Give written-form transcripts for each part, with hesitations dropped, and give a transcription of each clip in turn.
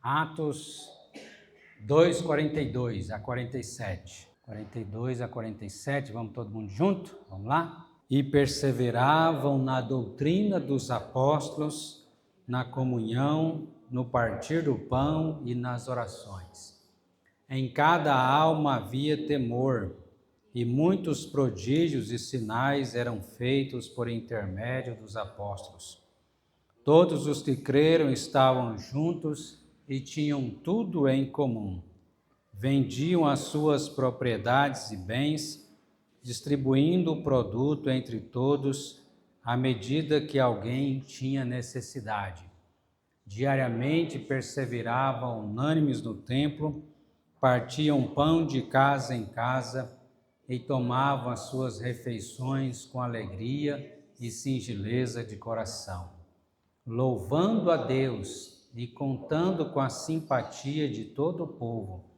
Atos 2, 42 a 47. 42 a 47, vamos todo mundo junto? Vamos lá? E perseveravam na doutrina dos apóstolos, na comunhão, no partir do pão e nas orações. Em cada alma havia temor, e muitos prodígios e sinais eram feitos por intermédio dos apóstolos. Todos os que creram estavam juntos e tinham tudo em comum. Vendiam as suas propriedades e bens, distribuindo o produto entre todos, à medida que alguém tinha necessidade. Diariamente perseveravam unânimes no templo, partiam pão de casa em casa e tomavam as suas refeições com alegria e singeleza de coração, louvando a Deus e contando com a simpatia de todo o povo.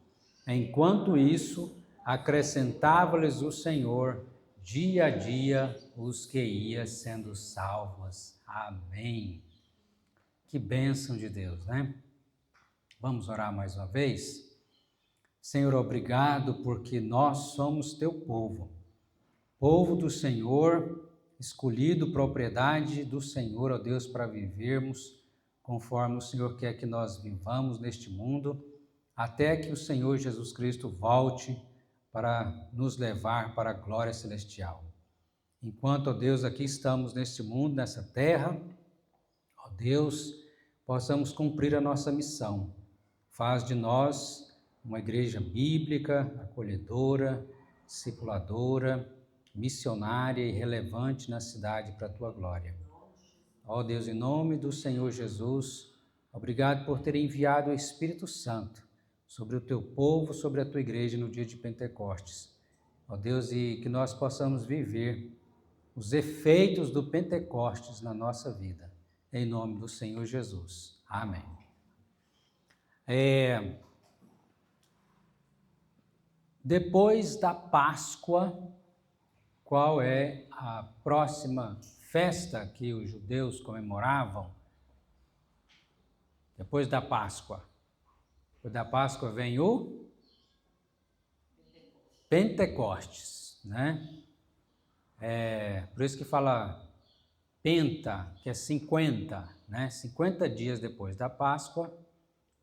Enquanto isso, acrescentava-lhes o Senhor, dia a dia, os que iam sendo salvos. Amém. Que bênção de Deus, né? Vamos orar mais uma vez? Senhor, obrigado porque nós somos teu povo, povo do Senhor, escolhido, propriedade do Senhor, ó Deus, para vivermos conforme o Senhor quer que nós vivamos neste mundo, até que o Senhor Jesus Cristo volte para nos levar para a glória celestial. Enquanto, ó Deus, aqui estamos neste mundo, nessa terra, ó Deus, possamos cumprir a nossa missão. Faz de nós uma igreja bíblica, acolhedora, discipuladora, missionária e relevante na cidade para a tua glória. Ó Deus, em nome do Senhor Jesus, obrigado por ter enviado o Espírito Santo sobre o teu povo, sobre a tua igreja no dia de Pentecostes. Ó Deus, e que nós possamos viver os efeitos do Pentecostes na nossa vida. Em nome do Senhor Jesus. Amém. Depois da Páscoa, qual é a próxima festa que os judeus comemoravam? Depois da Páscoa. Depois da Páscoa vem o Pentecostes, né? Por isso que fala Penta, que é 50, né? 50 dias depois da Páscoa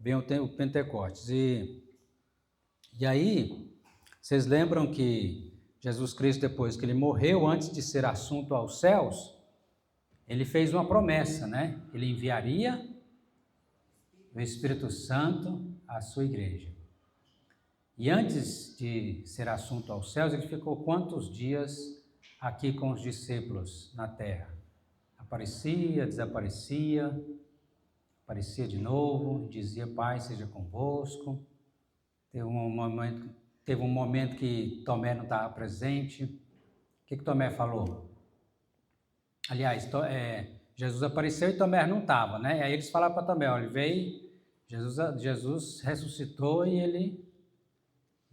vem o Pentecostes. E aí, vocês lembram que Jesus Cristo, depois que ele morreu, antes de ser assunto aos céus, ele fez uma promessa, né? Ele enviaria o Espírito Santo à sua igreja. E antes de ser assunto aos céus, ele ficou quantos dias aqui com os discípulos na terra? Aparecia, desaparecia, aparecia de novo, dizia: Pai, seja convosco. Teve um momento que Tomé não estava presente. O que Tomé falou? Aliás, Jesus apareceu e Tomé não estava, né? Aí eles falaram para Tomé: olha, veio, Jesus ressuscitou e ele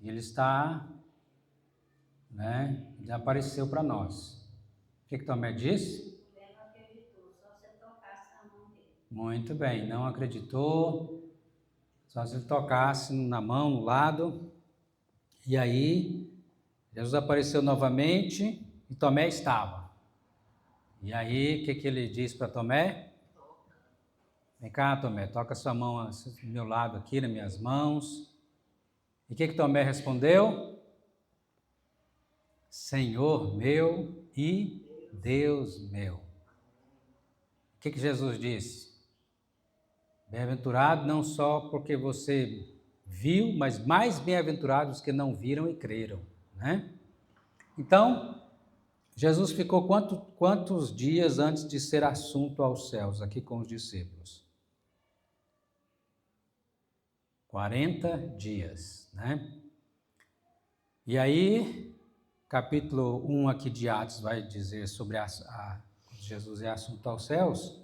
está, né? Ele apareceu para nós. O que Tomé disse? Ele não acreditou, só se ele tocasse na mão dele. Muito bem, não acreditou, só se ele tocasse na mão, no lado. E aí, Jesus apareceu novamente e Tomé estava. E aí, o que ele disse para Tomé? Vem cá, Tomé, toca sua mão do meu lado aqui, nas minhas mãos. E o que Tomé respondeu? Senhor meu e Deus meu. O que Jesus disse? Bem-aventurado não só porque você viu, mas mais bem-aventurados que não viram e creram, né? Então, Jesus ficou quantos dias antes de ser assunto aos céus, aqui com os discípulos? 40 dias, né? E aí, capítulo 1 aqui de Atos vai dizer sobre Jesus é assunto aos céus.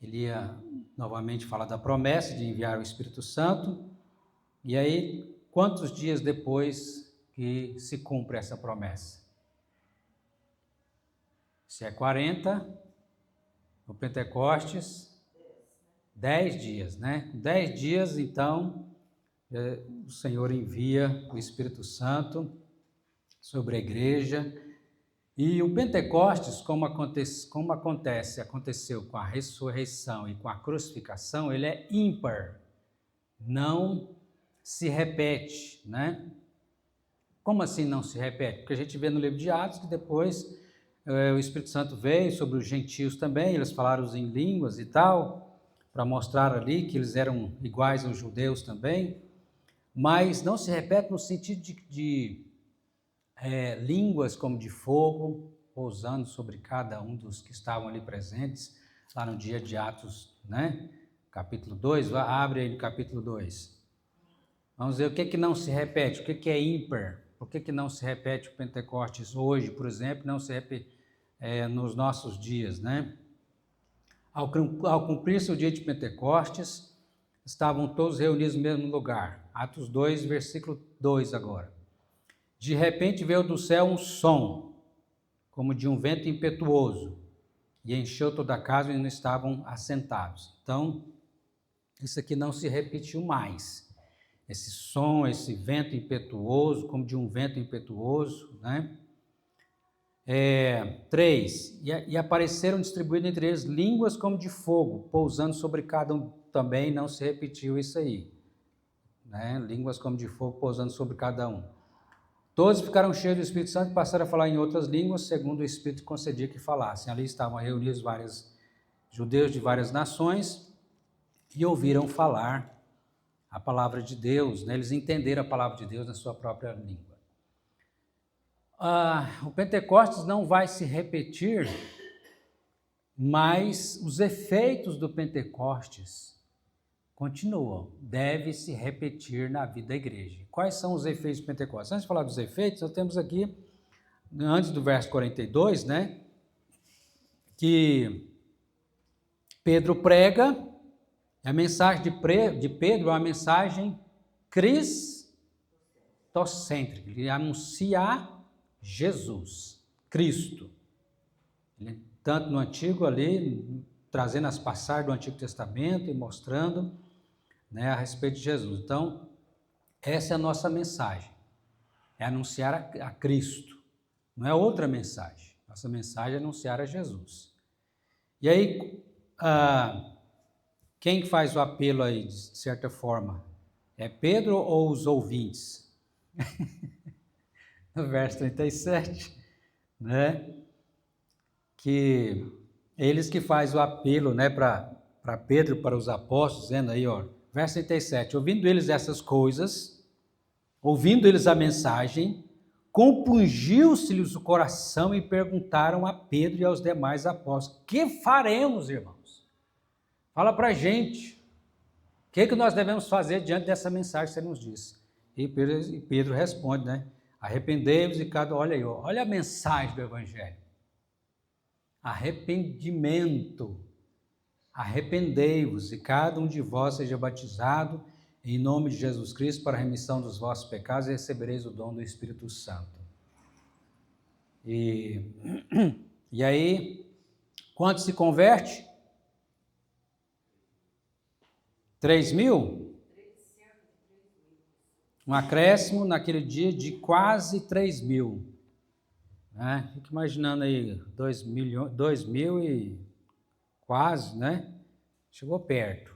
Ele ia novamente falar da promessa de enviar o Espírito Santo. E aí, quantos dias depois que se cumpre essa promessa? Se é 40, no Pentecostes, 10 dias, né? 10 dias, então, o Senhor envia o Espírito Santo sobre a igreja. E o Pentecostes, como aconteceu com a ressurreição e com a crucificação, ele é ímpar, não se repete, né? Como assim não se repete? Porque a gente vê no livro de Atos que depois o Espírito Santo veio sobre os gentios também, eles falaram em línguas e tal, para mostrar ali que eles eram iguais aos judeus também, mas não se repete no sentido de línguas como de fogo, pousando sobre cada um dos que estavam ali presentes, lá no dia de Atos, né? Capítulo 2, abre aí no capítulo 2. Vamos ver o que não se repete, o que é ímpar, por que não se repete o Pentecostes hoje, por exemplo, não se repete nos nossos dias, né? Ao cumprir-se o dia de Pentecostes, estavam todos reunidos no mesmo lugar. Atos 2, versículo 2 agora. De repente veio do céu um som, como de um vento impetuoso, e encheu toda a casa e não estavam assentados. Então, isso aqui não se repetiu mais. Esse som, esse vento impetuoso, como de um vento impetuoso, né? 3. E apareceram distribuídas entre eles línguas como de fogo, pousando sobre cada um. Também não se repetiu isso aí, né? Línguas como de fogo, pousando sobre cada um. Todos ficaram cheios do Espírito Santo e passaram a falar em outras línguas, segundo o Espírito concedia que falassem. Ali estavam reunidos vários judeus de várias nações e ouviram falar a palavra de Deus, né? Eles entenderam a palavra de Deus na sua própria língua. O Pentecostes não vai se repetir, mas os efeitos do Pentecostes continuam, deve se repetir na vida da igreja. Quais são os efeitos do Pentecostes? Antes de falar dos efeitos, nós temos aqui, antes do verso 42, né, que Pedro prega, a mensagem de Pedro é uma mensagem cristocêntrica, ele anuncia Jesus, Cristo. Ele, tanto no Antigo ali, trazendo as passagens do Antigo Testamento e mostrando, né, a respeito de Jesus. Então, essa é a nossa mensagem, é anunciar a Cristo, não é outra mensagem. Nossa mensagem é anunciar a Jesus. E aí, quem faz o apelo aí, de certa forma? É Pedro ou os ouvintes? No verso 37, né? Que eles que fazem o apelo, né, para Pedro, para os apóstolos, dizendo aí, ó, verso 37, ouvindo eles essas coisas, ouvindo eles a mensagem, compungiu-se-lhes o coração e perguntaram a Pedro e aos demais apóstolos, que faremos, irmãos? Fala para a gente, o que nós devemos fazer diante dessa mensagem que você nos disse? E Pedro responde, né? Arrependei-vos e olha aí, olha a mensagem do Evangelho. Arrependimento. Arrependei-vos e cada um de vós seja batizado em nome de Jesus Cristo para a remissão dos vossos pecados e recebereis o dom do Espírito Santo. E aí, quanto se converte? 3.000? Um acréscimo naquele dia de quase 3.000. Né? Fico imaginando aí, 2.000 e quase, né? Chegou perto.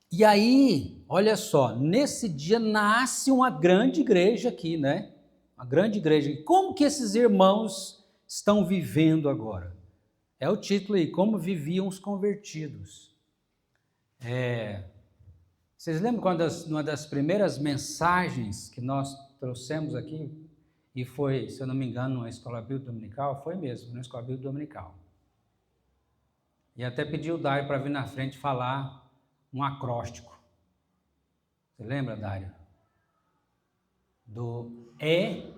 E aí, olha só, nesse dia nasce uma grande igreja aqui, né? Uma grande igreja. E como que esses irmãos estão vivendo agora? É o título aí, como viviam os convertidos. Vocês lembram quando uma das primeiras mensagens que nós trouxemos aqui, e foi, se eu não me engano, numa escola bíblica dominical? Foi mesmo, numa escola bíblica dominical. E até pedi o Dário para vir na frente falar um acróstico. Você lembra, Dário? Do E-K-E.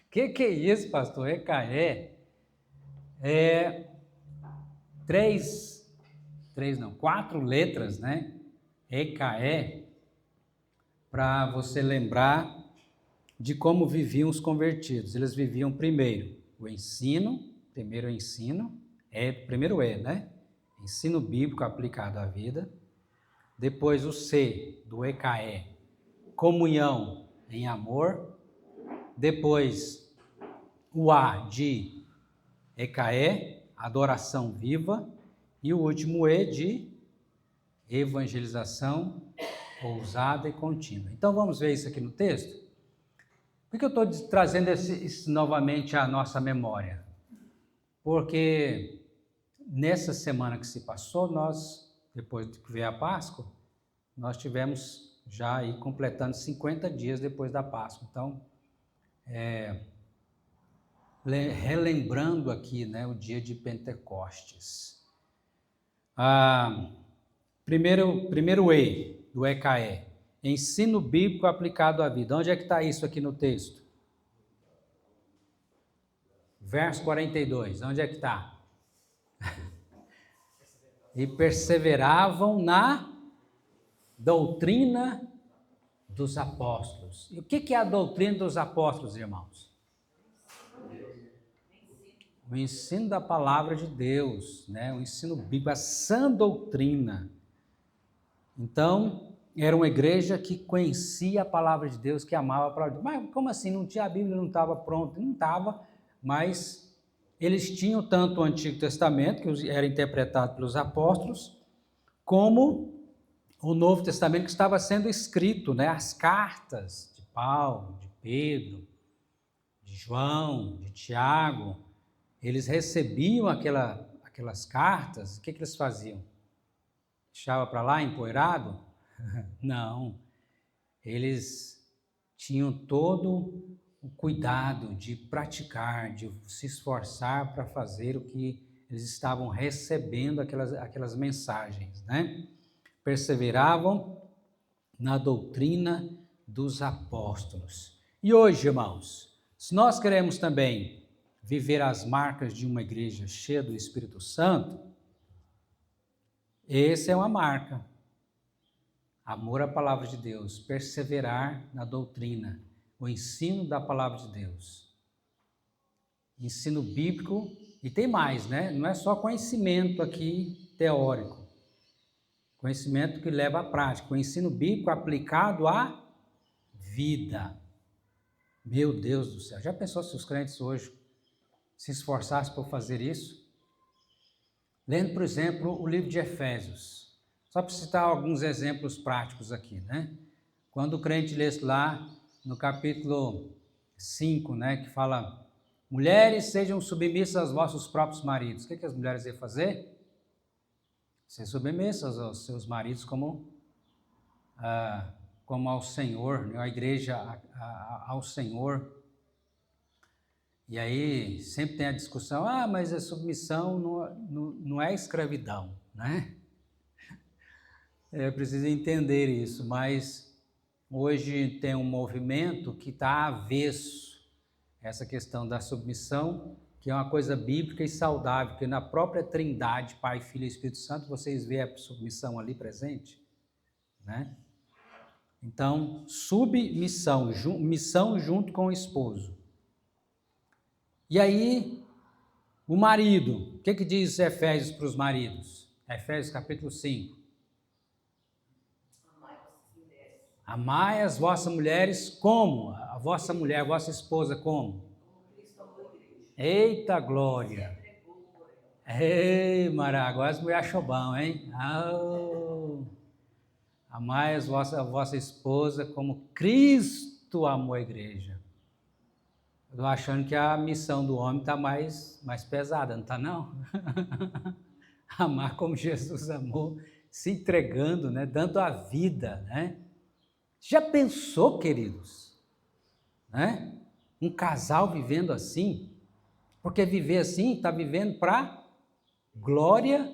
Que é isso, pastor? E-K-E? Quatro letras, né? E-K-E, para você lembrar de como viviam os convertidos. Eles viviam primeiro o ensino, primeiro né? Ensino bíblico aplicado à vida. Depois o C, do EKE, comunhão em amor. Depois o A, de EKE, adoração viva. E o último E, de evangelização ousada e contínua. Então vamos ver isso aqui no texto? Por que eu estou trazendo isso novamente à nossa memória? Porque nessa semana que se passou, nós, depois de ver a Páscoa, nós tivemos já aí completando 50 dias depois da Páscoa. Então, relembrando aqui, né, o dia de Pentecostes. Primeiro E, do EKE, ensino bíblico aplicado à vida. Onde é que está isso aqui no texto? Verso 42, onde é que está? E perseveravam na doutrina dos apóstolos. E o que é a doutrina dos apóstolos, irmãos? O ensino da palavra de Deus, né? O ensino bíblico, a sã doutrina. Então, era uma igreja que conhecia a palavra de Deus, que amava a palavra de Deus. Mas como assim? Não tinha a Bíblia, não estava pronta? Não estava, mas eles tinham tanto o Antigo Testamento, que era interpretado pelos apóstolos, como o Novo Testamento, que estava sendo escrito, né? As cartas de Paulo, de Pedro, de João, de Tiago. Eles recebiam aquelas cartas, o que eles faziam? Deixava para lá, empoeirado? Não. Eles tinham todo o cuidado de praticar, de se esforçar para fazer o que eles estavam recebendo, aquelas mensagens, né? Perseveravam na doutrina dos apóstolos. E hoje, irmãos, se nós queremos também viver as marcas de uma igreja cheia do Espírito Santo, essa é uma marca. Amor à palavra de Deus, perseverar na doutrina, o ensino da palavra de Deus. Ensino bíblico, e tem mais, né? Não é só conhecimento aqui teórico. Conhecimento que leva à prática. O ensino bíblico aplicado à vida. Meu Deus do céu. Já pensou se os crentes hoje se esforçassem por fazer isso? Lendo, por exemplo, o livro de Efésios. Só para citar alguns exemplos práticos aqui, né? Quando o crente lê lá no capítulo 5, né, que fala: mulheres, sejam submissas aos vossos próprios maridos. O que as mulheres iam fazer? Ser submissas aos seus maridos como ao Senhor, né? A igreja ao Senhor. E aí sempre tem a discussão: mas a submissão não é escravidão, né? É preciso entender isso, mas hoje tem um movimento que está avesso a essa questão da submissão, que é uma coisa bíblica e saudável, porque na própria Trindade, Pai, Filho e Espírito Santo, vocês veem a submissão ali presente, né? Então, submissão, missão junto com o esposo. E aí, o marido, o que diz Efésios para os maridos? Efésios capítulo 5. Amai as vossas mulheres como? A vossa mulher, a vossa esposa como? Eita glória! Ei, Mará, agora as mulheres achou bom, hein? Amai a vossa esposa como Cristo amou a igreja. Estou achando que a missão do homem está mais pesada, não está não? Amar como Jesus amou, se entregando, né? Dando a vida, né? Já pensou, queridos, né? Um casal vivendo assim? Porque viver assim está vivendo para glória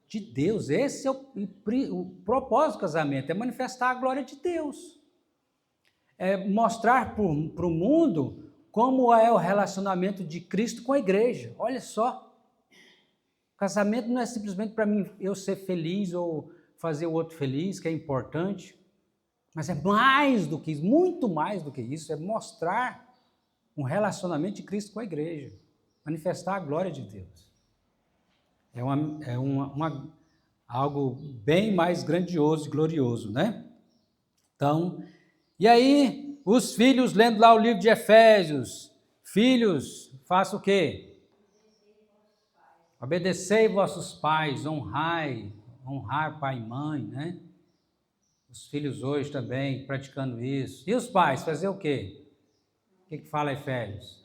de Deus. Esse é o propósito do casamento, é manifestar a glória de Deus. É mostrar para o mundo como é o relacionamento de Cristo com a igreja. Olha só, o casamento não é simplesmente para mim eu ser feliz ou fazer o outro feliz, que é importante, mas é mais do que isso, muito mais do que isso, é mostrar um relacionamento de Cristo com a igreja. manifestar a glória de Deus. É algo bem mais grandioso e glorioso, né? Então, e aí, os filhos, lendo lá o livro de Efésios, filhos, faça o quê? Obedecei vossos pais, honrar pai e mãe, né? Os filhos hoje também praticando isso. E os pais, fazer o quê? O que fala Efésios?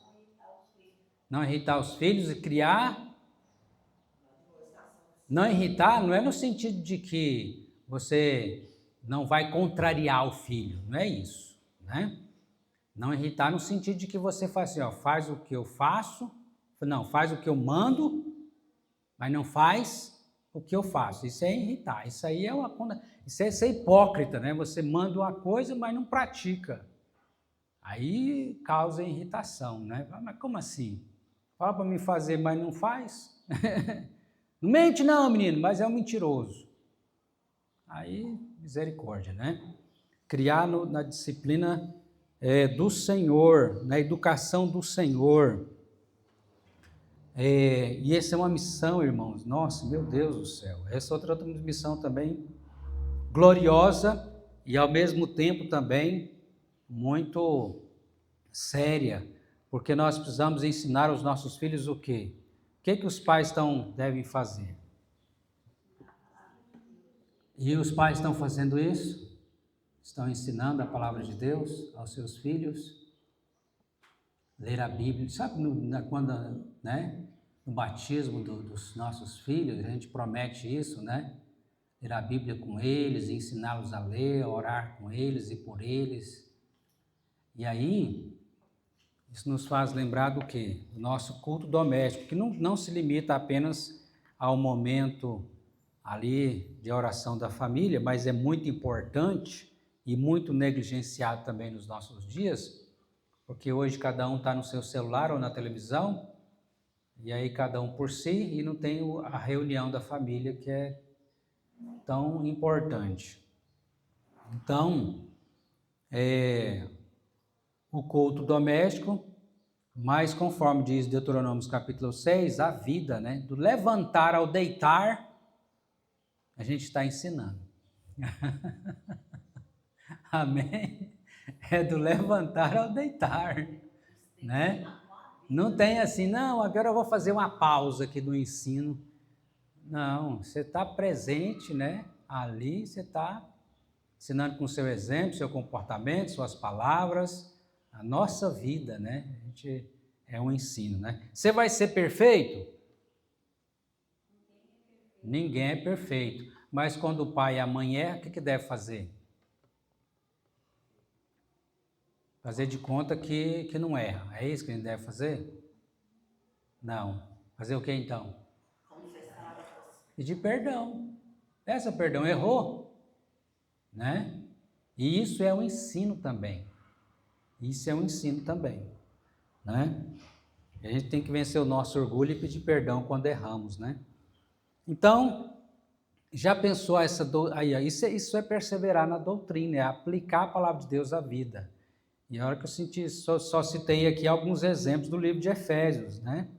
Não irritar os filhos e criar. Não irritar não é no sentido de que você não vai contrariar o filho, não é isso, né? Não irritar no sentido de que você faz assim, ó, faz o que eu faço, não, faz o que eu mando, mas não faz o que eu faço. Isso é irritar, isso aí isso é ser hipócrita, né? Você manda uma coisa, mas não pratica. Aí causa irritação, né? Mas como assim? Fala para mim fazer, mas não faz? Não mente não, menino, mas é um mentiroso. Aí, misericórdia, né? Criar na disciplina do Senhor, na educação do Senhor. E essa é uma missão, irmãos. Nossa, meu Deus do céu. Essa é outra missão também gloriosa e ao mesmo tempo também muito séria, porque nós precisamos ensinar aos nossos filhos o quê? O que os pais devem fazer? E os pais estão fazendo isso? Estão ensinando a palavra de Deus aos seus filhos? Ler a Bíblia. Sabe quando, né, no batismo dos nossos filhos, a gente promete isso, né? Ler a Bíblia com eles, ensiná-los a ler, orar com eles e por eles. E aí, isso nos faz lembrar do quê? Do nosso culto doméstico, que não se limita apenas ao momento ali de oração da família, mas é muito importante e muito negligenciado também nos nossos dias, porque hoje cada um está no seu celular ou na televisão, e aí cada um por si, e não tem a reunião da família que é tão importante. Então, o culto doméstico, mas conforme diz Deuteronômio capítulo 6, a vida, né? Do levantar ao deitar, a gente está ensinando. Amém? É do levantar ao deitar, né? Não tem assim, não, agora eu vou fazer uma pausa aqui do ensino. Não, você está presente, né? Ali você está ensinando com o seu exemplo, seu comportamento, suas palavras, a nossa vida, né? A gente é um ensino, né? Você vai ser perfeito? Ninguém é perfeito. Mas quando o pai e a mãe o que deve fazer? Fazer de conta que não erra. É isso que a gente deve fazer? Não. Fazer o que então? Pedir perdão. Peça perdão, errou, né? E isso é um ensino também. Isso é um ensino também, né? A gente tem que vencer o nosso orgulho e pedir perdão quando erramos, né? Então, já pensou isso é perseverar na doutrina, é aplicar a palavra de Deus à vida. E a hora que eu senti, só citei aqui alguns exemplos do livro de Efésios, né?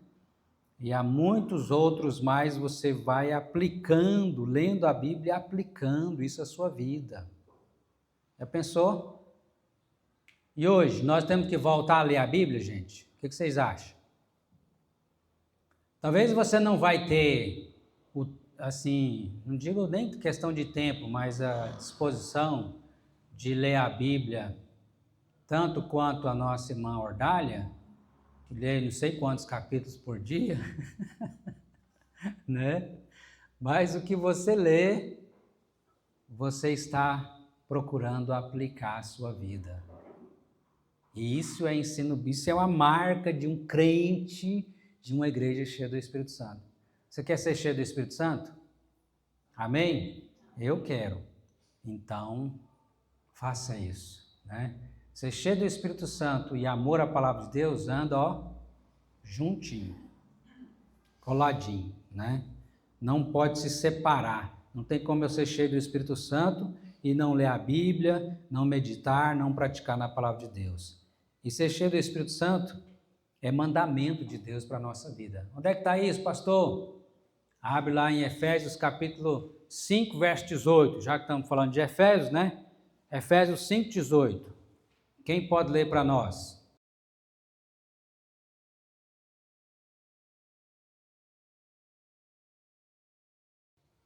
E há muitos outros mais, você vai aplicando, lendo a Bíblia e aplicando isso à sua vida. Já pensou? E hoje, nós temos que voltar a ler a Bíblia, gente? O que vocês acham? Talvez você não vai ter, não digo nem questão de tempo, mas a disposição de ler a Bíblia tanto quanto a nossa irmã Ordália, que lê não sei quantos capítulos por dia, né? Mas o que você lê, você está procurando aplicar à sua vida. E isso é ensino, isso é uma marca de um crente, de uma igreja cheia do Espírito Santo. Você quer ser cheio do Espírito Santo? Amém? Eu quero. Então, faça isso, né? Ser cheio do Espírito Santo e amor à palavra de Deus, anda, juntinho, coladinho, né? Não pode se separar. Não tem como eu ser cheio do Espírito Santo e não ler a Bíblia, não meditar, não praticar na palavra de Deus. E ser cheio do Espírito Santo é mandamento de Deus para a nossa vida. Onde é que está isso, pastor? Abre lá em Efésios capítulo 5, verso 18, já que estamos falando de Efésios, né? Efésios 5, 18. Quem pode ler para nós?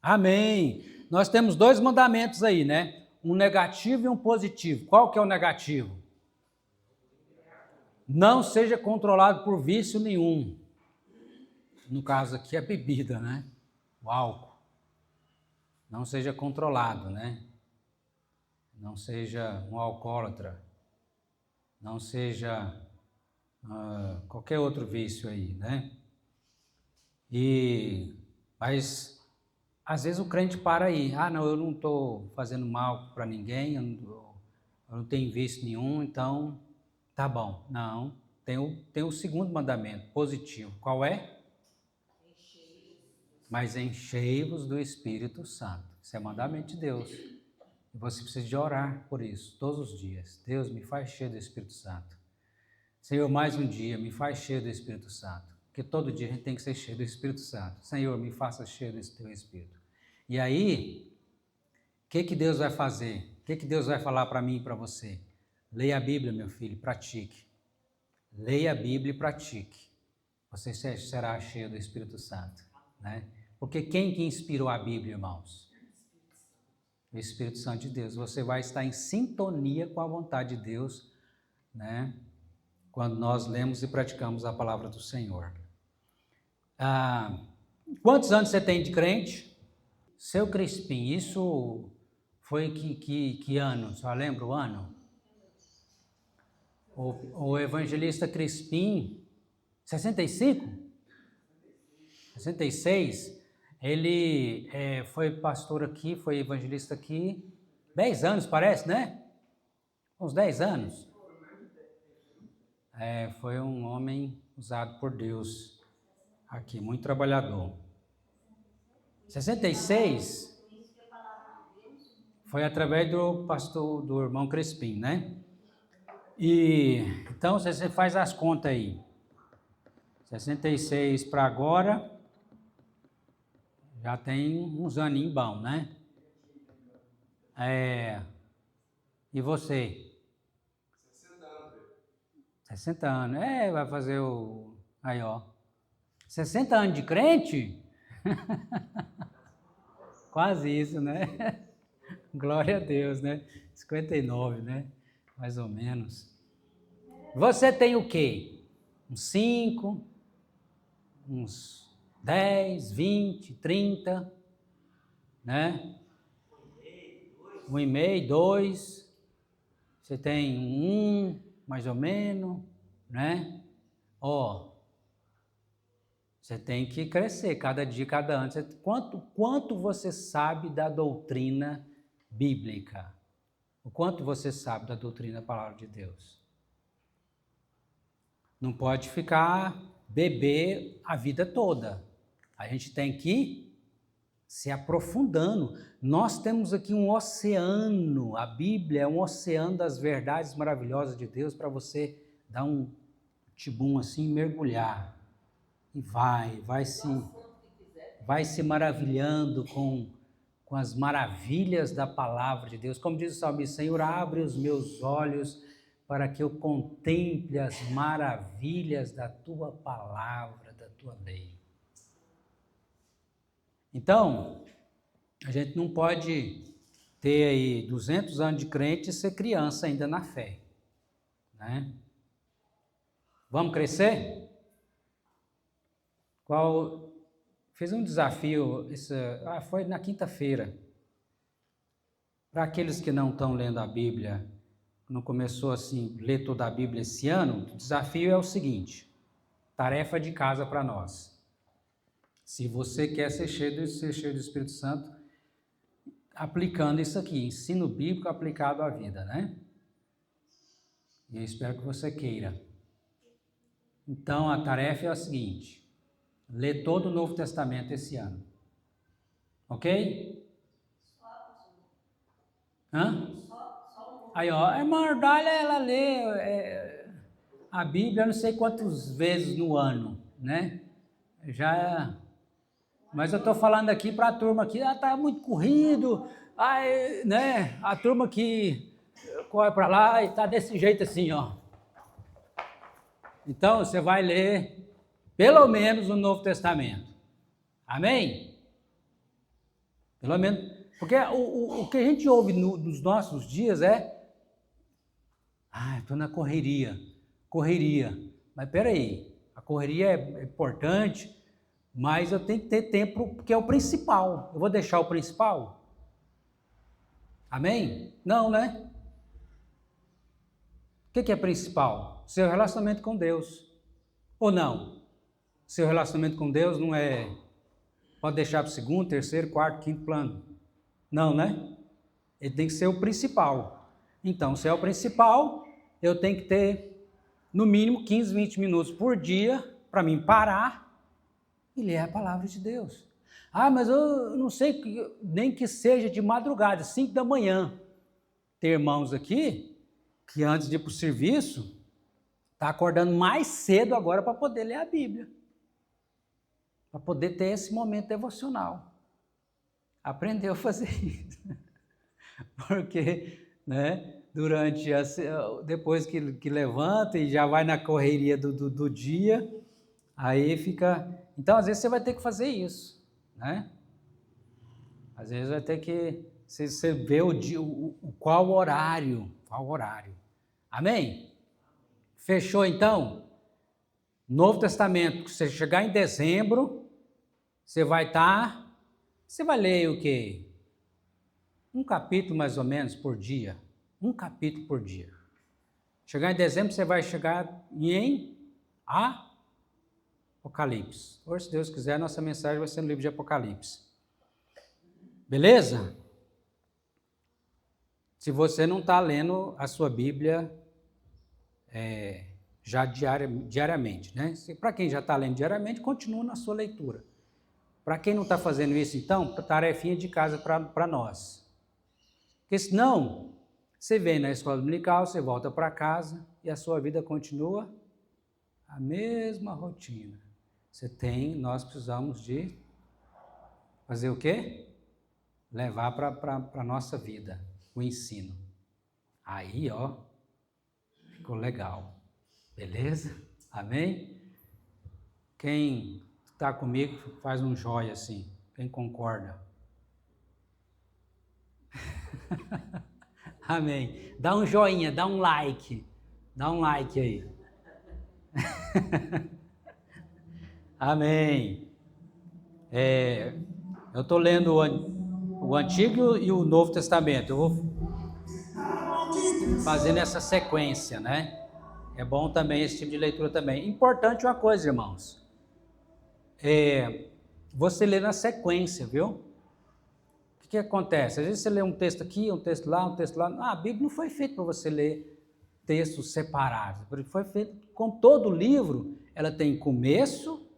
Amém. Nós temos 2 mandamentos aí, né? Um negativo e um positivo. Qual que é o negativo? Não seja controlado por vício nenhum. No caso aqui é bebida, né? O álcool. Não seja controlado, né? Não seja um alcoólatra. Não seja qualquer outro vício aí, né? Mas às vezes o crente para aí. Não, eu não estou fazendo mal para ninguém, eu não tenho vício nenhum, então tá bom. Não, tem o segundo mandamento, positivo. Qual é? Mas enchei-vos do Espírito Santo. Isso é mandamento de Deus. E você precisa de orar por isso, todos os dias. Deus, me faz cheio do Espírito Santo. Senhor, mais um dia, me faz cheio do Espírito Santo. Porque todo dia a gente tem que ser cheio do Espírito Santo. Senhor, me faça cheio desse teu Espírito. E aí, o que Deus vai fazer? O que Deus vai falar para mim e para você? Leia a Bíblia, meu filho, pratique. Leia a Bíblia e pratique. Você será cheio do Espírito Santo, né? Porque quem que inspirou a Bíblia, irmãos? O Espírito Santo de Deus. Você vai estar em sintonia com a vontade de Deus, né? Quando nós lemos e praticamos a palavra do Senhor. Quantos anos você tem de crente? Seu Crispim, isso foi que ano? Só lembra o ano? O evangelista Crispim, 65? 66? Ele foi pastor aqui, foi evangelista aqui, 10 anos parece, né? Uns 10 anos. Foi um homem usado por Deus aqui, muito trabalhador. 66 foi através do pastor, do irmão Crispim, né? E então você faz as contas aí. 66 para agora, já tem uns aninhos bons, né? E você? 60 anos. 60 anos. Vai fazer o... Aí, ó. 60 anos de crente? Quase isso, né? Glória a Deus, né? 59, né? Mais ou menos. Você tem o quê? Uns 5, uns 10, 20, 30, né? 1,5, 2. Você tem 1, mais ou menos, né? Você tem que crescer cada dia, cada ano. Quanto você sabe da doutrina bíblica? O quanto você sabe da doutrina da palavra de Deus? Não pode ficar beber a vida toda. A gente tem que se aprofundando. Nós temos aqui um oceano. A Bíblia é um oceano das verdades maravilhosas de Deus para você dar um tibum assim, mergulhar. E vai se maravilhando com as maravilhas da palavra de Deus. Como diz o salmista, Senhor, abre os meus olhos para que eu contemple as maravilhas da tua palavra, da tua lei. Então, a gente não pode ter aí 200 anos de crente e ser criança ainda na fé, né? Vamos crescer? Fiz um desafio, foi na quinta-feira, para aqueles que não estão lendo a Bíblia, não começou assim, ler toda a Bíblia esse ano, o desafio é o seguinte, tarefa de casa para nós. Se você quer ser cheio do Espírito Santo, aplicando isso aqui, ensino bíblico aplicado à vida, né? E eu espero que você queira. Então, a tarefa é a seguinte, ler todo o Novo Testamento esse ano. Ok? Aí, ó, a irmã Ordália, ela lê a Bíblia não sei quantas vezes no ano, né? Mas eu estou falando aqui para a turma que está muito corrido, né? A turma que corre para lá e está desse jeito assim, ó. Então, você vai ler pelo menos o Novo Testamento. Amém? Pelo menos, porque o que a gente ouve nos nossos dias é estou na correria. Mas peraí, a correria é importante, mas eu tenho que ter tempo, porque é o principal. Eu vou deixar o principal? Amém? Não, né? O que é principal? Seu relacionamento com Deus. Ou não? Seu relacionamento com Deus não é... Pode deixar para o segundo, terceiro, quarto, quinto plano. Não, né? Ele tem que ser o principal. Então, se é o principal, eu tenho que ter, no mínimo, 15, 20 minutos por dia para mim parar e ler a palavra de Deus. Mas eu não sei, nem que seja de madrugada, 5 da manhã. Tem irmãos aqui que antes de ir para o serviço, está acordando mais cedo agora para poder ler a Bíblia. Para poder ter esse momento devocional. Aprendeu a fazer isso. Porque, né, depois que levanta e já vai na correria do dia, aí fica... Então, às vezes, você vai ter que fazer isso, né? Às vezes vai ter que... Você vê qual horário. Amém? Fechou, então? Novo Testamento, se você chegar em dezembro, você vai ler o quê? Um capítulo mais ou menos por dia. Um capítulo por dia. Chegar em dezembro, você vai chegar em Apocalipse. Hoje, se Deus quiser, a nossa mensagem vai ser no livro de Apocalipse. Beleza? Se você não está lendo a sua Bíblia já diariamente, né? Para quem já está lendo diariamente, continua na sua leitura. Para quem não está fazendo isso, então, tarefinha de casa para nós. Porque senão, você vem na escola dominical, você volta para casa e a sua vida continua a mesma rotina. Nós precisamos de fazer o quê? Levar para a nossa vida o ensino. Aí, ficou legal. Beleza? Amém? Quem está comigo faz um joia assim. Quem concorda? Amém. Dá um joinha, dá um like. Dá um like aí. Amém. Eu estou lendo o Antigo e o Novo Testamento. Eu vou fazendo essa sequência, né? É bom também esse tipo de leitura também. Importante uma coisa, irmãos. Você lê na sequência, viu? O que acontece? Às vezes você lê um texto aqui, um texto lá, um texto lá. A Bíblia não foi feita para você ler textos separados. Foi feita, como todo livro, ela tem começo,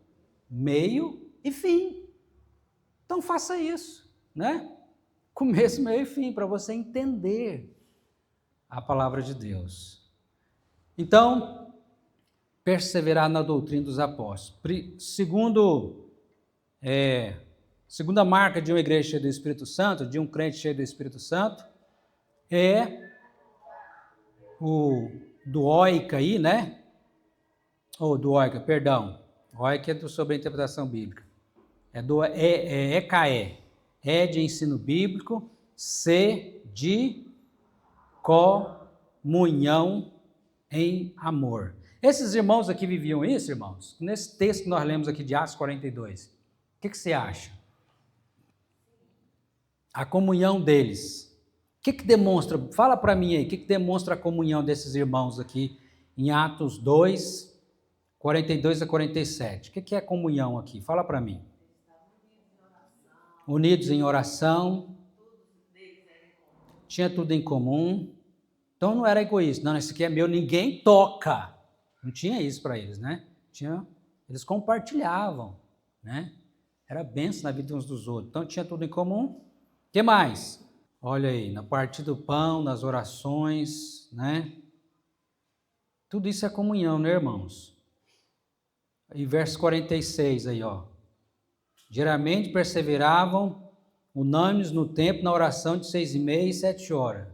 meio e fim. Então faça isso, né? Começo, meio e fim, para você entender a palavra de Deus. Então, perseverar na doutrina dos apóstolos. Segunda marca de uma igreja cheia do Espírito Santo, de um crente cheio do Espírito Santo, é o do oica aí, né? Do oica, perdão. Oica é sobre a interpretação bíblica. EKE. E de ensino bíblico, C de comunhão em amor. Esses irmãos aqui viviam isso, irmãos? Nesse texto que nós lemos aqui de Atos 42. O que você acha? A comunhão deles. O que demonstra? Fala para mim aí, o que demonstra a comunhão desses irmãos aqui em Atos 2, 42 a 47? O que é comunhão aqui? Fala para mim. Unidos em oração. Tinha tudo em comum. Então não era egoísta. Não, esse aqui é meu, ninguém toca. Não tinha isso para eles, né? Eles compartilhavam, né? Era bênção na vida uns dos outros. Então tinha tudo em comum. O que mais? Olha aí, na parte do pão, nas orações, né? Tudo isso é comunhão, né, irmãos? E verso 46 aí, ó. Diariamente perseveravam unânimes no templo, na oração de 6:30 e 7 horas.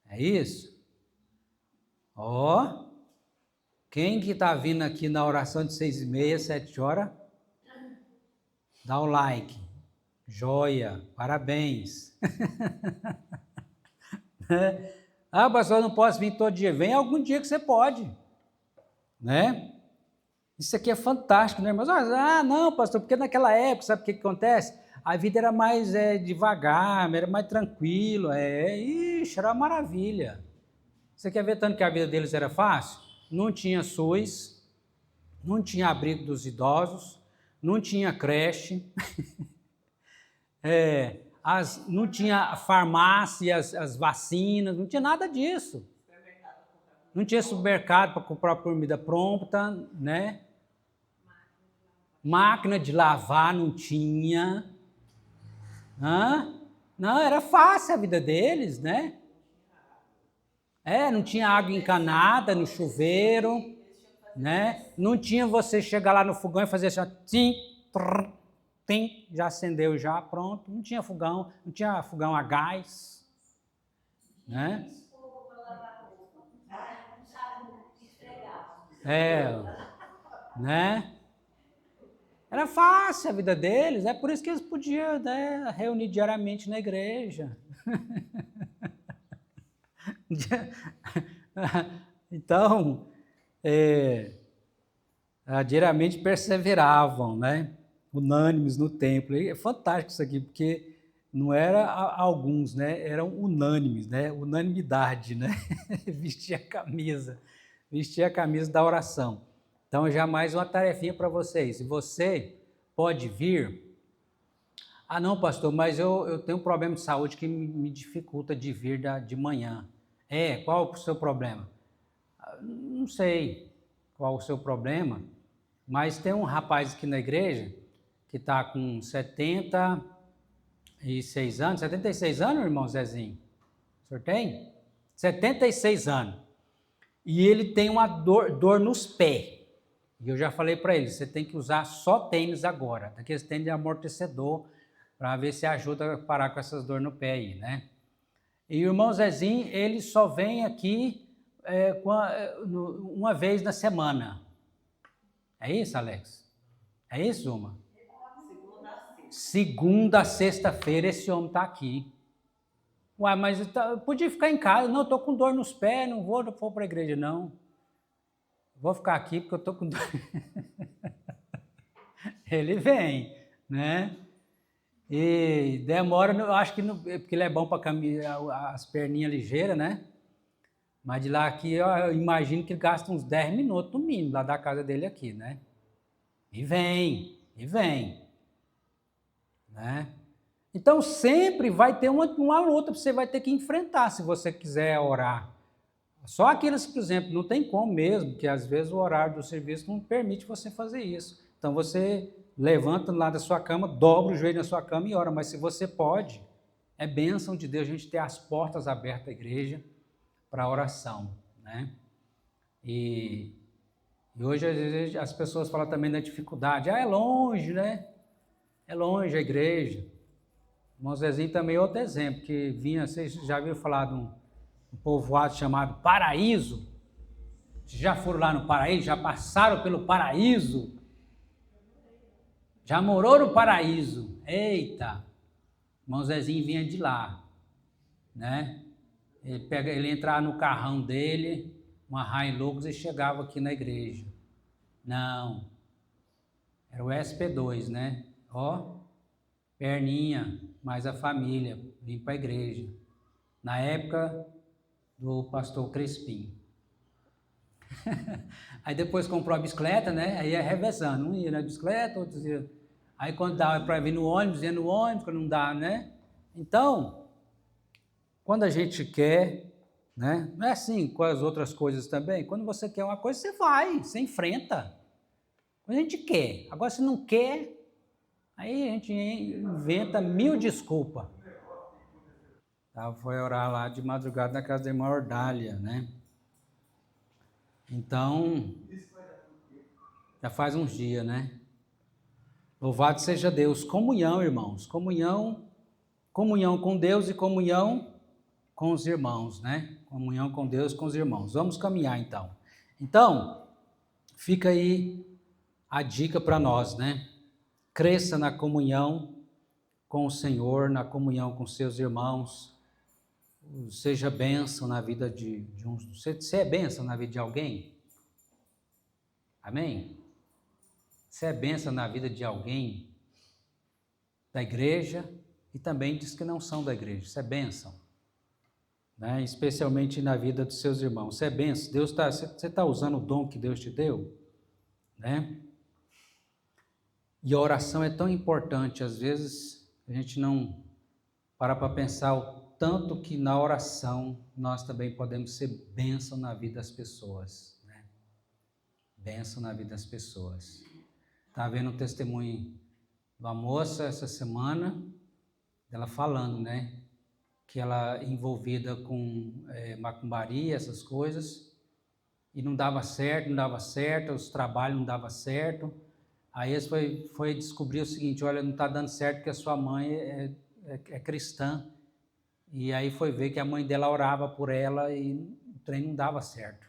É isso? Ó, quem que está vindo aqui na oração de 6:30, 7 horas? Dá o like. Joia, parabéns. Ah, pastor, eu não posso vir todo dia. Vem algum dia que você pode, né? Isso aqui é fantástico, né, irmãos? Ah, não, pastor, porque naquela época, sabe o que acontece? A vida era mais devagar, era mais tranquilo, ixi, era uma maravilha. Você quer ver tanto que a vida deles era fácil? Não tinha SUS, não tinha abrigo dos idosos, não tinha creche, não tinha farmácia, as vacinas, não tinha nada disso. Não tinha supermercado para comprar comida pronta, né? Máquina de lavar não tinha. Não, era fácil a vida deles, né? Não tinha água encanada no chuveiro, né? Não tinha você chegar lá no fogão e fazer assim, tim, trrr, tim, já acendeu já, pronto. Não tinha fogão a gás, né? Né? Era fácil a vida deles, é por isso que eles podiam, né, reunir diariamente na igreja. Então, diariamente perseveravam, né? Unânimes no templo. E é fantástico isso aqui, porque não era alguns, né? Eram unânimes, né? Unanimidade, né? Vestia a camisa da oração. Então, já mais uma tarefinha para vocês. Se você pode vir... Ah, não, pastor, mas eu tenho um problema de saúde que me dificulta de vir de manhã. Qual o seu problema? Não sei qual o seu problema, mas tem um rapaz aqui na igreja que está com 76 anos. 76 anos, irmão Zezinho? O senhor tem? 76 anos. E ele tem uma dor nos pés. E eu já falei para ele, você tem que usar só tênis agora, daqueles tênis de amortecedor, para ver se ajuda a parar com essas dores no pé aí, né? E o irmão Zezinho, ele só vem aqui uma vez na semana. É isso, Alex? É isso, Uma? Segunda a sexta-feira esse homem está aqui. Uai, mas podia ficar em casa. Não, estou com dor nos pés, não vou para a igreja, não. Vou ficar aqui porque eu estou com dor. Ele vem, né? E demora, eu acho que porque ele é bom para caminhar as perninhas ligeiras, né? Mas de lá aqui, eu imagino que ele gasta uns 10 minutos no mínimo, lá da casa dele aqui, né? E vem. Né? Então, sempre vai ter uma luta que você vai ter que enfrentar, se você quiser orar. Só aqueles que, por exemplo, não tem como mesmo, que às vezes o horário do serviço não permite você fazer isso. Então, você levanta lá da sua cama, dobra o joelho na sua cama e ora. Mas se você pode, é bênção de Deus a gente ter as portas abertas da igreja para a oração, né? E hoje, às vezes, as pessoas falam também da dificuldade. É longe, né? É longe a igreja. O irmão Zezinho também é outro exemplo, que vinha, vocês já viram falar de um povoado chamado Paraíso? Vocês já foram lá no Paraíso? Já passaram pelo Paraíso? Já morou no Paraíso? Eita! O irmão Zezinho vinha de lá, né? Ele entrava no carrão dele, uma Hilux, e chegava aqui na igreja. Não, era o SP2, né? Perninha, mais a família, vim para a igreja. Na época do pastor Crespim. Aí depois comprou a bicicleta, né? Aí ia revezando, um ia na bicicleta, outro ia... Aí quando dava para vir no ônibus, ia no ônibus, quando não dá, né? Então, quando a gente quer, né? Não é assim com as outras coisas também. Quando você quer uma coisa, você vai, você enfrenta. Quando a gente quer. Agora, se não quer, aí a gente inventa 1000 desculpas. Foi orar lá de madrugada na casa da irmã Ordália, né? Então, já faz uns dias, né? Louvado seja Deus. Comunhão, irmãos. Comunhão com Deus e comunhão com os irmãos, né? Comunhão com Deus e com os irmãos. Vamos caminhar, então. Então, fica aí a dica para nós, né? Cresça na comunhão com o Senhor, na comunhão com seus irmãos. Seja bênção na vida de um... Você é bênção na vida de alguém? Amém? Você é bênção na vida de alguém da igreja e também dos que não são da igreja. Você é bênção, né? Especialmente na vida dos seus irmãos. Você é bênção. Você está usando o dom que Deus te deu, né? E a oração é tão importante. Às vezes a gente não para pensar o tanto que na oração nós também podemos ser bênção na vida das pessoas, né? Bênção na vida das pessoas. Estava vendo um testemunho de uma moça essa semana, ela falando, né? Que ela envolvida com macumbaria, essas coisas, e não dava certo, os trabalhos não davam certo. Aí eles foi descobrir o seguinte: olha, não está dando certo porque a sua mãe é cristã. E aí foi ver que a mãe dela orava por ela e o trem não dava certo.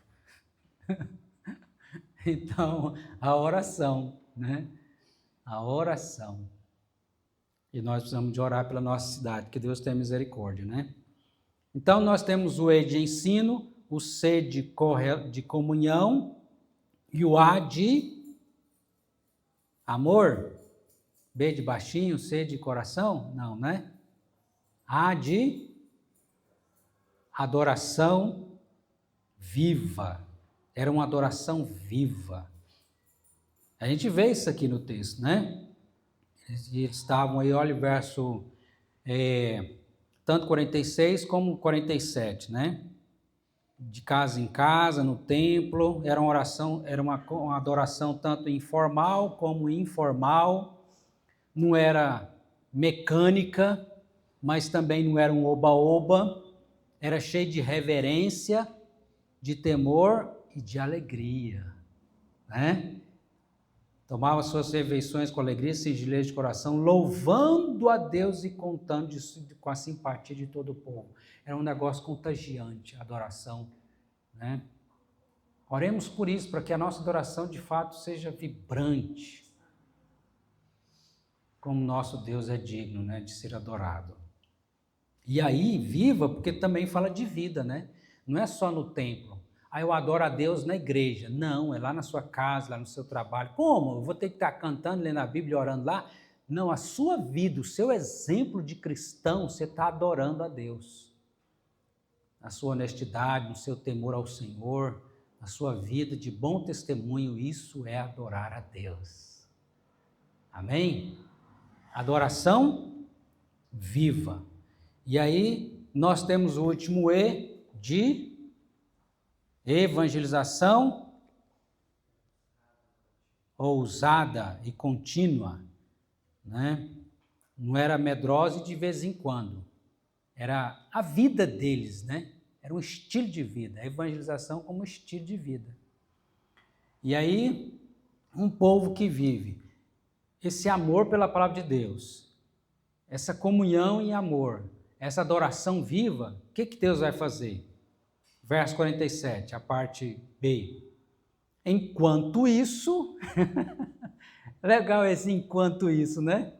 Então, a oração, né? A oração. E nós precisamos de orar pela nossa cidade, que Deus tenha misericórdia, né? Então, nós temos o E de ensino, o C de comunhão e o A de amor. B de baixinho, C de coração? Não, né? A de adoração viva. Era uma adoração viva. A gente vê isso aqui no texto, né? Eles estavam aí, olha o verso tanto 46 como 47, né? De casa em casa, no templo, era uma oração, era uma adoração tanto informal como informal, não era mecânica, mas também não era um oba-oba, era cheio de reverência, de temor e de alegria, né? Tomava suas refeições com alegria, singeleza de coração, louvando a Deus e contando com a simpatia de todo o povo. Era um negócio contagiante, a adoração, né? Oremos por isso, para que a nossa adoração de fato seja vibrante, como nosso Deus é digno, né, de ser adorado. E aí, viva, porque também fala de vida, né? Não é só no templo. Aí eu adoro a Deus na igreja. Não, é lá na sua casa, lá no seu trabalho. Como? Eu vou ter que estar cantando, lendo a Bíblia e orando lá? Não, a sua vida, o seu exemplo de cristão, você está adorando a Deus. Na sua honestidade, no seu temor ao Senhor, na sua vida de bom testemunho, isso é adorar a Deus. Amém? Adoração viva. E aí, nós temos o último E de evangelização ousada e contínua, né? Não era medrosa de vez em quando, era a vida deles, né? Era um estilo de vida, a evangelização como estilo de vida. E aí, um povo que vive esse amor pela palavra de Deus, essa comunhão em amor, essa adoração viva, o que Deus vai fazer? Verso 47, a parte B. Enquanto isso, legal esse enquanto isso, né?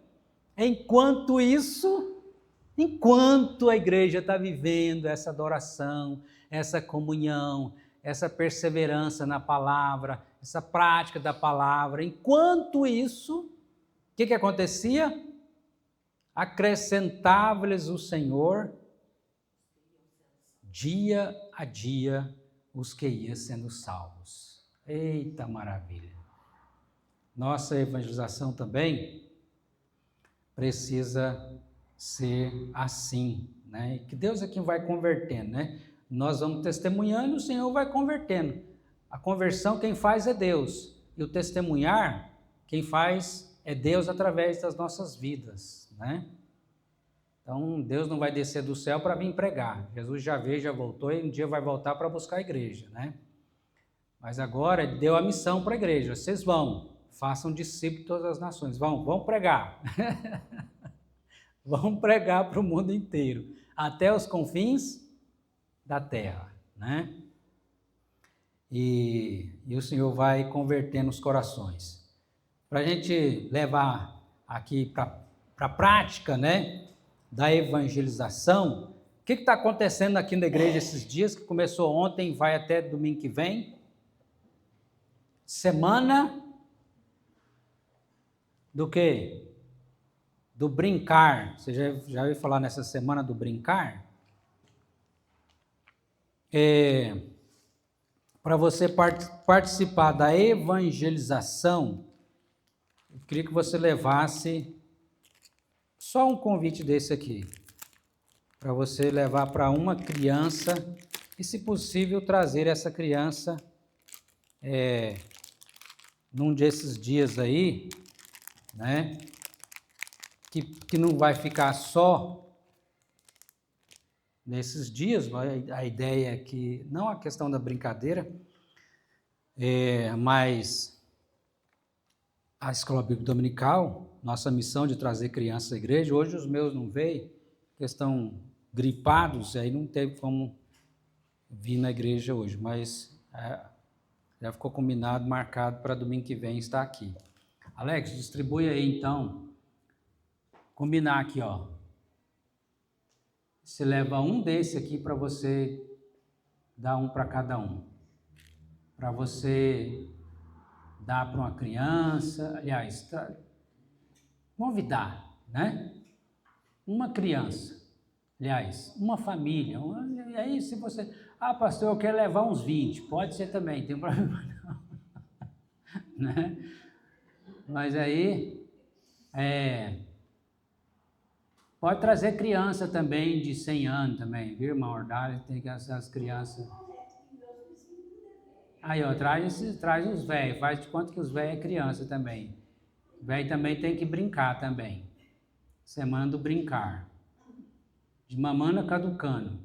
Enquanto isso, enquanto a igreja está vivendo essa adoração, essa comunhão, essa perseverança na palavra, essa prática da palavra, enquanto isso, o que acontecia? Acrescentava-lhes o Senhor dia a dia os que iam sendo salvos. Eita maravilha! Nossa evangelização também precisa ser assim, né? Que Deus é quem vai convertendo, né? Nós vamos testemunhando e o Senhor vai convertendo. A conversão quem faz é Deus, e o testemunhar quem faz é Deus através das nossas vidas, né? Então, Deus não vai descer do céu para vir pregar. Jesus já veio, já voltou e um dia vai voltar para buscar a igreja, né? Mas agora ele deu a missão para a igreja. Vocês vão, façam discípulos de todas as nações. Vão pregar. Vão pregar para o mundo inteiro, até os confins da terra, né? E o Senhor vai convertendo os corações. Para a gente levar aqui para a prática, né, da evangelização, o que está acontecendo aqui na igreja esses dias, que começou ontem e vai até domingo que vem? Semana do quê? Do brincar. Você já ouviu falar nessa semana do brincar? Para você participar da evangelização, eu queria que você levasse só um convite desse aqui, para você levar para uma criança e, se possível, trazer essa criança num desses dias aí, né? Que não vai ficar só nesses dias, a ideia é que, não a questão da brincadeira, mas a Escola Bíblica Dominical, nossa missão de trazer crianças à igreja, hoje os meus não veio, porque estão gripados, aí não teve como vir na igreja hoje, mas já ficou combinado, marcado para domingo que vem estar aqui. Alex, distribui aí então, combinar aqui, ó. Você leva um desse aqui para você dar um para cada um. Para você dar para uma criança, aliás, convidar, né? Uma criança, aliás, uma família. E aí, se você... pastor, eu quero levar uns 20. Pode ser também, tem problema não. Né? Mas aí... Pode trazer criança também, de 100 anos também, viu, irmão Ordalho? Tem essas crianças. Aí, ó, traz os velhos, faz de conta que os velhos é criança também. O velho também tem que brincar também. Semana do brincar. De mamana caducando.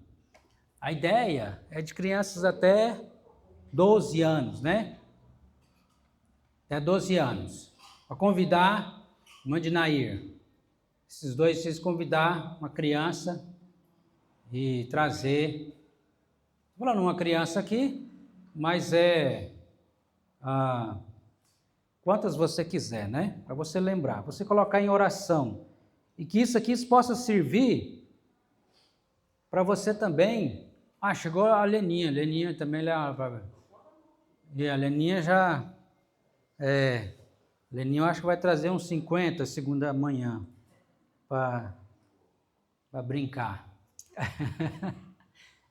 A ideia é de crianças até 12 anos, né? Até 12 anos. Para convidar, mande Nair. Esses dois, vocês convidar uma criança e trazer, vou falando uma criança aqui, mas quantas você quiser, né? Para você lembrar, você colocar em oração, e que isso aqui possa servir para você também. Chegou a Leninha também, e a Leninha já, Leninha eu acho que vai trazer uns 50 segunda manhã, para brincar.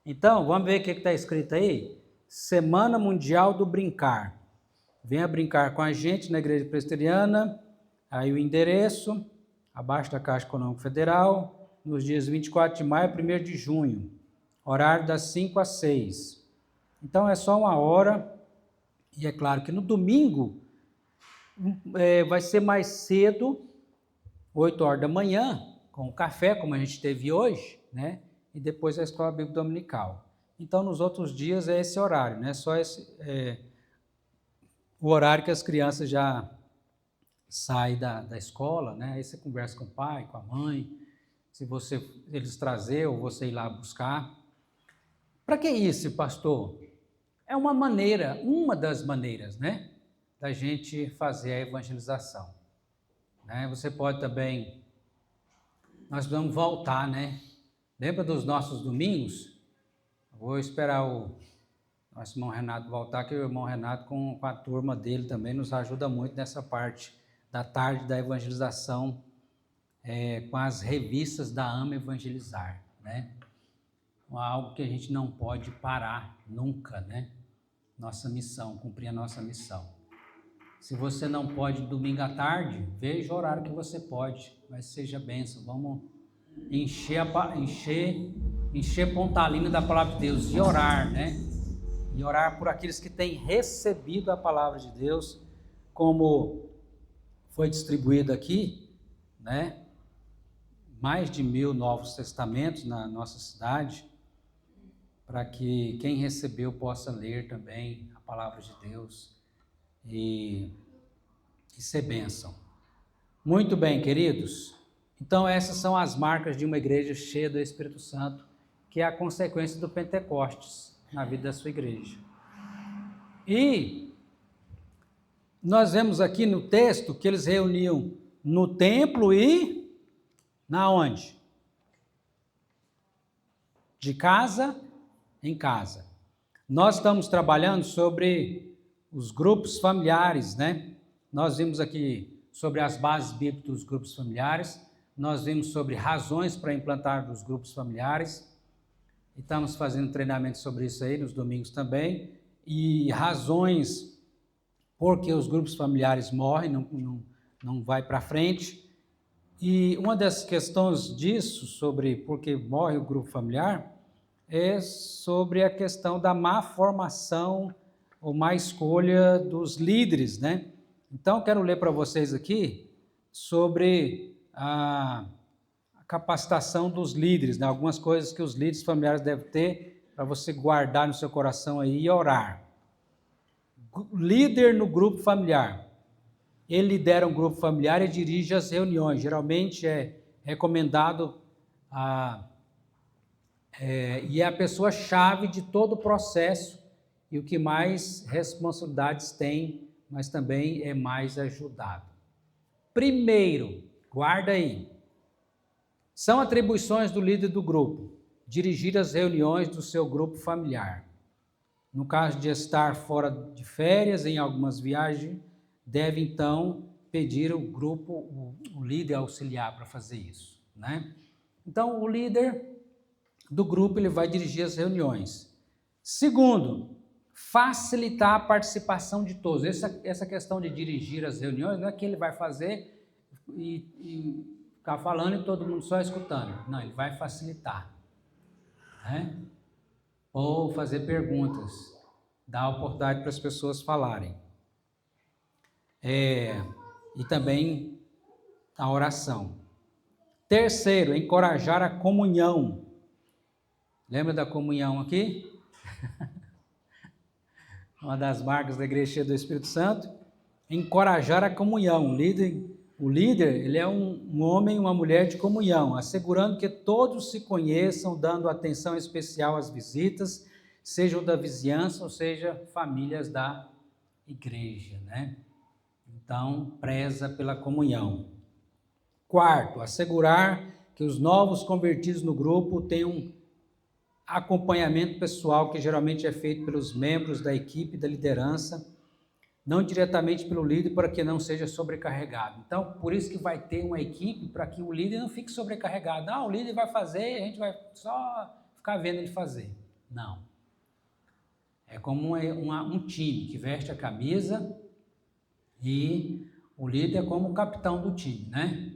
Então, vamos ver o que está escrito aí? Semana Mundial do Brincar. Venha brincar com a gente na Igreja Presbiteriana. Aí o endereço, abaixo da Caixa Econômica Federal, nos dias 24 de maio e 1º de junho. Horário das 5 às 6. Então, é só 1 hora. E é claro que no domingo vai ser mais cedo, 8 horas da manhã, com o café, como a gente teve hoje, né? E depois a Escola Bíblica Dominical. Então, nos outros dias é esse horário, né? Só esse, o horário que as crianças já saem da escola, né? Aí você conversa com o pai, com a mãe, se eles trazer ou você ir lá buscar. Para que isso, pastor? É uma das maneiras, né? Da gente fazer a evangelização. Né? Você pode também, nós vamos voltar, né? Lembra dos nossos domingos? Vou esperar o nosso irmão Renato voltar, que o irmão Renato com a turma dele também nos ajuda muito nessa parte da tarde da evangelização, com as revistas da Ama Evangelizar, né? Algo que a gente não pode parar nunca, né? Nossa missão, cumprir a nossa missão. Se você não pode domingo à tarde, veja o horário que você pode, mas seja bênção. Vamos encher Pontalina da palavra de Deus e orar, né? E orar por aqueles que têm recebido a palavra de Deus, como foi distribuído aqui, né? Mais de 1000 novos testamentos na nossa cidade, para que quem recebeu possa ler também a palavra de Deus e ser bênção. Muito bem, queridos. Então, essas são as marcas de uma igreja cheia do Espírito Santo, que é a consequência do Pentecostes na vida da sua igreja. E nós vemos aqui no texto que eles reuniam no templo e na onde? De casa em casa. Nós estamos trabalhando sobre os grupos familiares, né? Nós vimos aqui sobre as bases bíblicas dos grupos familiares, nós vimos sobre razões para implantar os grupos familiares, e estamos fazendo treinamento sobre isso aí nos domingos também, e razões porque os grupos familiares morrem, não vai para frente. E uma das questões disso, sobre por que morre o grupo familiar, é sobre a questão da má formação ou má escolha dos líderes, né? Então, quero ler para vocês aqui sobre a capacitação dos líderes, né? Algumas coisas que os líderes familiares devem ter para você guardar no seu coração aí e orar. Líder no grupo familiar. Ele lidera um grupo familiar e dirige as reuniões. Geralmente é recomendado e é a pessoa-chave de todo o processo e o que mais responsabilidades tem, mas também é mais ajudado. Primeiro, guarda aí, são atribuições do líder do grupo, dirigir as reuniões do seu grupo familiar. No caso de estar fora de férias, em algumas viagens, deve então pedir o líder auxiliar para fazer isso, né? Então, o líder do grupo, ele vai dirigir as reuniões. Segundo, facilitar a participação de todos. Essa questão de dirigir as reuniões não é que ele vai fazer e ficar falando e todo mundo só escutando. Não, ele vai facilitar, né? Ou fazer perguntas, dar oportunidade para as pessoas falarem. E também a oração. Terceiro, encorajar a comunhão. Lembra da comunhão aqui? Uma das marcas da igreja cheia do Espírito Santo. Encorajar a comunhão. O líder, ele é um homem, uma mulher de comunhão, assegurando que todos se conheçam, dando atenção especial às visitas, sejam da vizinhança ou seja famílias da igreja, né? Então, preza pela comunhão. Quarto, assegurar que os novos convertidos no grupo tenham acompanhamento pessoal, que geralmente é feito pelos membros da equipe da liderança, não diretamente pelo líder, para que não seja sobrecarregado. Então, por isso que vai ter uma equipe, para que o líder não fique sobrecarregado. O líder vai fazer, a gente vai só ficar vendo ele fazer. Não. É como um time que veste a camisa e o líder é como o capitão do time, né?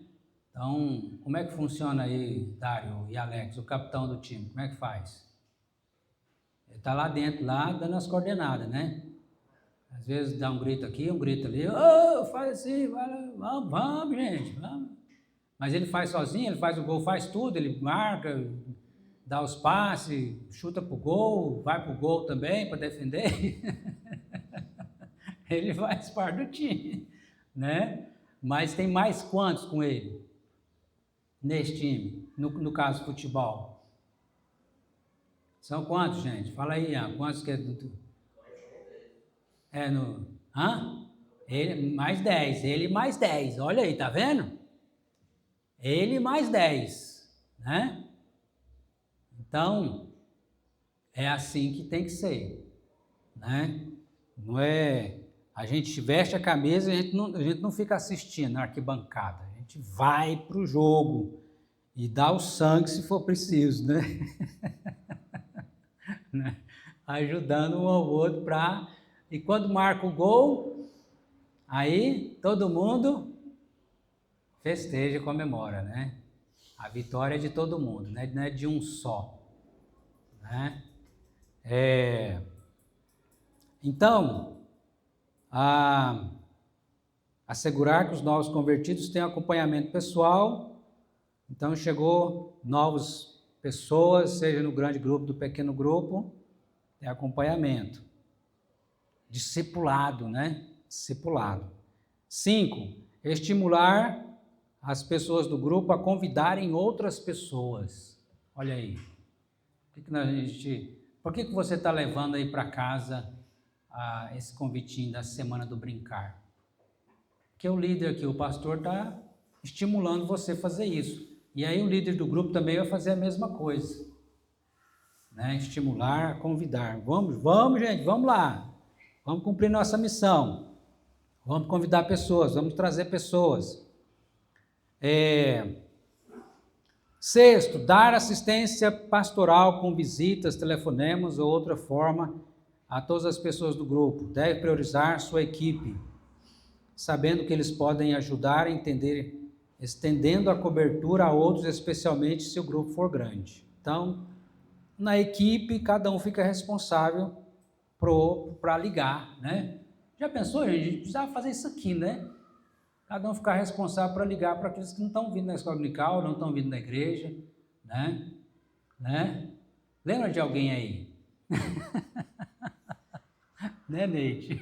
Então, como é que funciona aí, Dário e Alex, o capitão do time? Como é que faz? Ele está lá dentro, lá, dando as coordenadas, né? Às vezes dá um grito aqui, um grito ali, faz assim, vamos, gente, vamos. Mas ele faz sozinho, ele faz o gol, faz tudo, ele marca, dá os passes, chuta pro gol, vai pro gol também para defender. Ele faz parte do time, né? Mas tem mais quantos com ele? Nesse time, no caso futebol. São quantos, gente? Fala aí, quantos que é do... Ele mais 10, ele mais 10, olha aí, tá vendo? Ele mais 10, né? Então, é assim que tem que ser, né? Não é... A gente veste a camisa e a gente não fica assistindo na arquibancada. A gente vai para o jogo e dá o sangue se for preciso, né? Ajudando um ao outro para... E quando marca o gol, aí todo mundo festeja e comemora, né? A vitória é de todo mundo, né? Não é de um só, né? Então... assegurar que os novos convertidos tenham acompanhamento pessoal. Então chegou novos pessoas, seja no grande grupo, do pequeno grupo, é acompanhamento. Discipulado, né? Discipulado. 5, estimular as pessoas do grupo a convidarem outras pessoas. Olha aí. Por que você está levando aí para casa esse convitinho da semana do brincar? Porque o líder aqui, o pastor, está estimulando você a fazer isso. E aí o líder do grupo também vai fazer a mesma coisa. Né? Estimular, convidar. Vamos, gente, vamos lá. Vamos cumprir nossa missão. Vamos convidar pessoas, vamos trazer pessoas. 6, dar assistência pastoral com visitas, telefonemas ou outra forma a todas as pessoas do grupo. Deve priorizar sua equipe, sabendo que eles podem ajudar a entender, estendendo a cobertura a outros, especialmente se o grupo for grande. Então, na equipe, cada um fica responsável para ligar, né? Já pensou, gente? A gente precisava fazer isso aqui, né? Cada um ficar responsável para ligar para aqueles que não estão vindo na escola dominical, não estão vindo na igreja, né? Lembra de alguém aí? Né, Neide?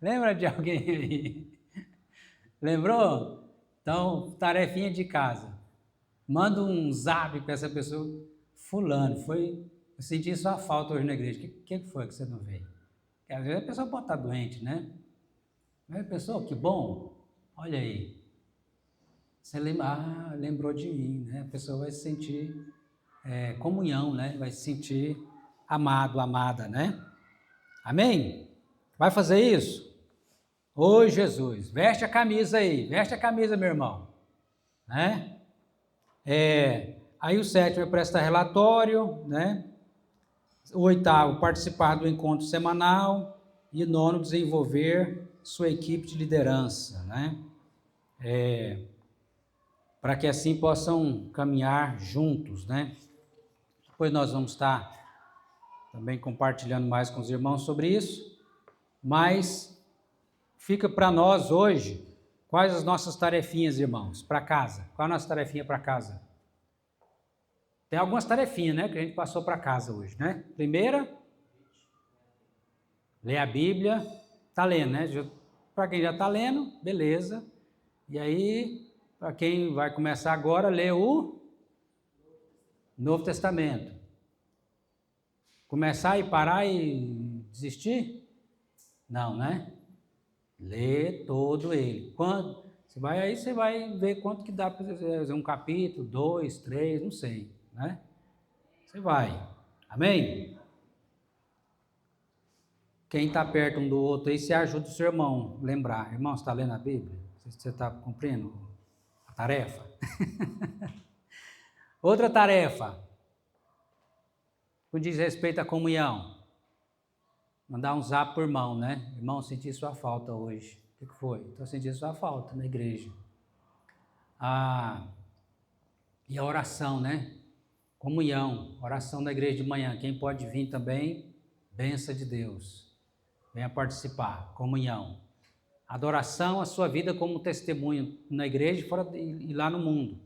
Lembra de alguém aí? Lembrou? Então, tarefinha de casa. Manda um zap para essa pessoa. Fulano, eu senti sua falta hoje na igreja. O que foi que você não veio? Porque às vezes a pessoa pode estar doente, né? Mas a pessoa, que bom, olha aí. Você lembrou de mim, né? A pessoa vai se sentir comunhão, né? Vai se sentir amado, amada, né? Amém? Vai fazer isso? Ô Jesus, veste a camisa aí, veste a camisa, meu irmão. Né? Aí o 7 é prestar relatório, né? O 8, participar do encontro semanal. E o 9, desenvolver sua equipe de liderança, né? Para que assim possam caminhar juntos, né? Depois nós vamos estar também compartilhando mais com os irmãos sobre isso, mas fica para nós hoje, quais as nossas tarefinhas, irmãos, para casa? Qual a nossa tarefinha para casa? Tem algumas tarefinhas, né, que a gente passou para casa hoje, né? Primeira, ler a Bíblia, está lendo, né? Para quem já está lendo, beleza. E aí, para quem vai começar agora, ler o Novo Testamento. Começar e parar e desistir? Não, né? Lê todo ele. Você vai ver quanto que dá para fazer um capítulo, 2, 3, não sei, né? Você vai. Amém? Quem está perto um do outro aí, se ajuda o seu irmão a lembrar. Irmão, você está lendo a Bíblia? Você está cumprindo a tarefa? Outra tarefa, que diz respeito à comunhão. Mandar um zap por irmão, né? Irmão, senti sua falta hoje. O que foi? Estou sentindo sua falta na igreja. E a oração, né? Comunhão, oração da igreja de manhã. Quem pode vir também, bênção de Deus. Venha participar, comunhão. Adoração, a sua vida como testemunho na igreja e lá no mundo.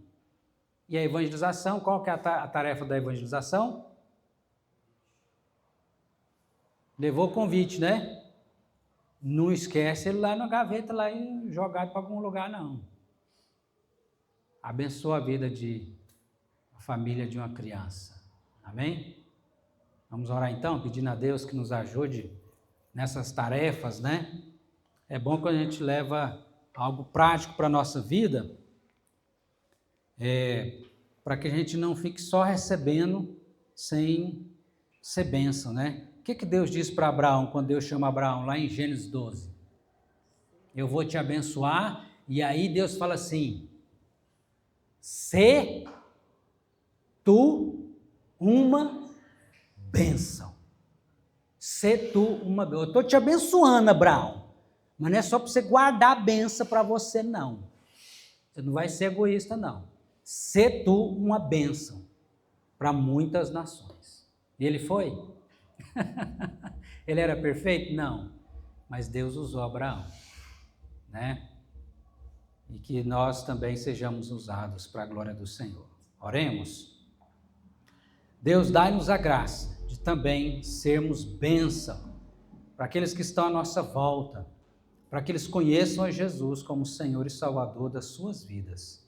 E a evangelização, qual que é a tarefa da evangelização? Levou o convite, né? Não esquece ele lá na gaveta, lá e jogado para algum lugar, não. Abençoa a vida de a família de uma criança. Amém? Vamos orar então, pedindo a Deus que nos ajude nessas tarefas, né? É bom quando a gente leva algo prático para a nossa vida, para que a gente não fique só recebendo sem ser bênção, né? O que Deus disse para Abraão, quando Deus chama Abraão, lá em Gênesis 12? Eu vou te abençoar, e aí Deus fala assim, se tu uma bênção. Se tu uma bênção. Eu estou te abençoando, Abraão, mas não é só para você guardar a bênção para você, não. Você não vai ser egoísta, não. Se tu uma bênção para muitas nações. E ele foi? Ele era perfeito? Não. Mas Deus usou Abraão, né? E que nós também sejamos usados para a glória do Senhor. Oremos. Deus, dai-nos a graça de também sermos bênção para aqueles que estão à nossa volta, para que eles conheçam a Jesus como Senhor e Salvador das suas vidas.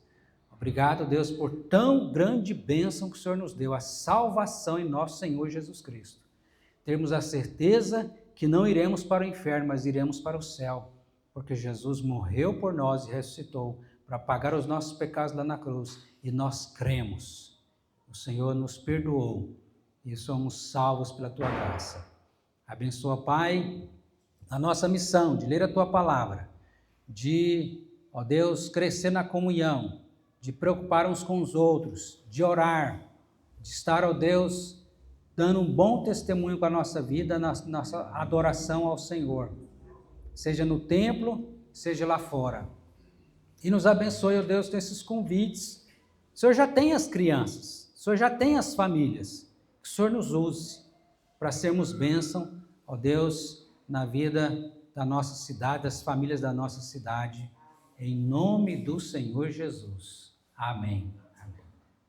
Obrigado, Deus, por tão grande bênção que o Senhor nos deu, a salvação em nosso Senhor Jesus Cristo. Termos a certeza que não iremos para o inferno, mas iremos para o céu, porque Jesus morreu por nós e ressuscitou para pagar os nossos pecados lá na cruz, e nós cremos. O Senhor nos perdoou e somos salvos pela Tua graça. Abençoa, Pai, a nossa missão de ler a Tua palavra, de, ó Deus, crescer na comunhão, de preocupar uns com os outros, de orar, de estar, ó Deus, dando um bom testemunho com a nossa vida, nossa adoração ao Senhor, seja no templo, seja lá fora. E nos abençoe, ó Deus, nesses convites. O Senhor já tem as crianças, o Senhor já tem as famílias, que o Senhor nos use para sermos bênção, ó Deus, na vida da nossa cidade, das famílias da nossa cidade, em nome do Senhor Jesus. Amém.